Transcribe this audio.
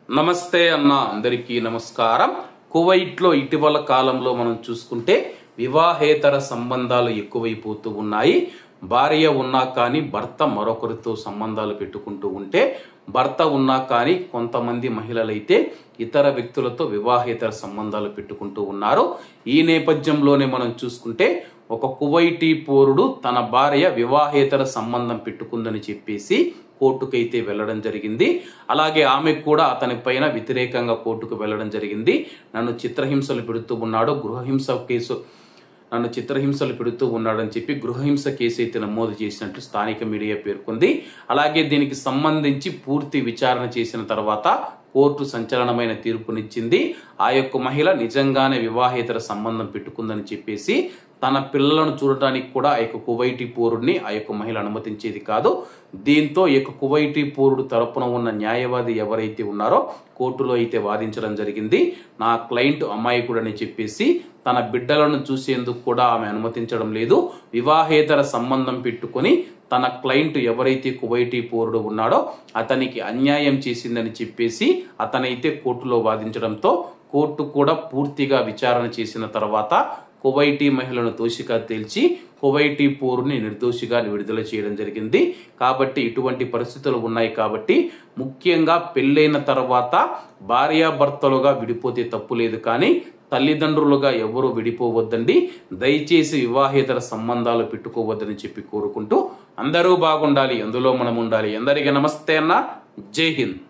నమస్తే అన్న అందరికీ నమస్కారం. కువైట్లో ఇటీవల కాలంలో మనం చూసుకుంటే వివాహేతర సంబంధాలు ఎక్కువైపోతూ ఉన్నాయి. భార్య ఉన్నా కానీ భర్త మరొకరితో సంబంధాలు పెట్టుకుంటూ ఉంటే, భర్త ఉన్నా కానీ కొంతమంది మహిళలైతే ఇతర వ్యక్తులతో వివాహేతర సంబంధాలు పెట్టుకుంటూ ఉన్నారు. ఈ నేపథ్యంలోనే మనం చూసుకుంటే ఒక కువైటీ పౌరుడు తన భార్య వివాహేతర సంబంధం పెట్టుకుందని చెప్పేసి కోర్టుకైతే వెళ్లడం జరిగింది. అలాగే ఆమె కూడా అతని పైన వ్యతిరేకంగా కోర్టుకు వెళ్లడం జరిగింది. నన్ను చిత్రహింసలు పెడుతూ ఉన్నాడు, చిత్రహింసలు పెడుతూ ఉన్నాడని చెప్పి గృహహింస కేసు అయితే నమోదు చేసినట్లు స్థానిక మీడియా పేర్కొంది. అలాగే దీనికి సంబంధించి పూర్తి విచారణ చేసిన తర్వాత కోర్టు సంచలనమైన తీర్పునిచ్చింది. ఆ యొక్క మహిళ నిజంగానే వివాహేతర సంబంధం పెట్టుకుందని చెప్పేసి తన పిల్లలను చూడటానికి కూడా ఆ యొక్క కువైటీ పౌరుడిని ఆ యొక్క మహిళ అనుమతించేది కాదు. దీంతో ఈ యొక్క కువైటీ పౌరుడు తరపున ఉన్న న్యాయవాది ఎవరైతే ఉన్నారో కోర్టులో అయితే వాదించడం జరిగింది. నా క్లయింట్ అమాయకుడని చెప్పేసి తన బిడ్డలను చూసేందుకు కూడా ఆమె అనుమతించడం లేదు. వివాహేతర సంబంధం పెట్టుకొని తన క్లయింట్ ఎవరైతే కువైటీ పౌరుడు ఉన్నాడో అతనికి అన్యాయం చేసిందని చెప్పేసి అతనైతే కోర్టులో వాదించడంతో కోర్టు కూడా పూర్తిగా విచారణ చేసిన తర్వాత కువైటీ మహిళను దోషిగా తేల్చి కువైటీ పౌరుని నిర్దోషిగా విడుదల చేయడం జరిగింది. కాబట్టి ఇటువంటి పరిస్థితులు ఉన్నాయి. కాబట్టి ముఖ్యంగా పెళ్ళైన తర్వాత భార్యాభర్తలుగా విడిపోతే తప్పు లేదు, కానీ తల్లిదండ్రులుగా ఎవరు విడిపోవద్దండి. దయచేసి వివాహేతర సంబంధాలు పెట్టుకోవద్దని చెప్పి కోరుకుంటూ అందరూ బాగుండాలి, అందులో మనం ఉండాలి. అందరికీ నమస్తే అన్న, జై హింద్.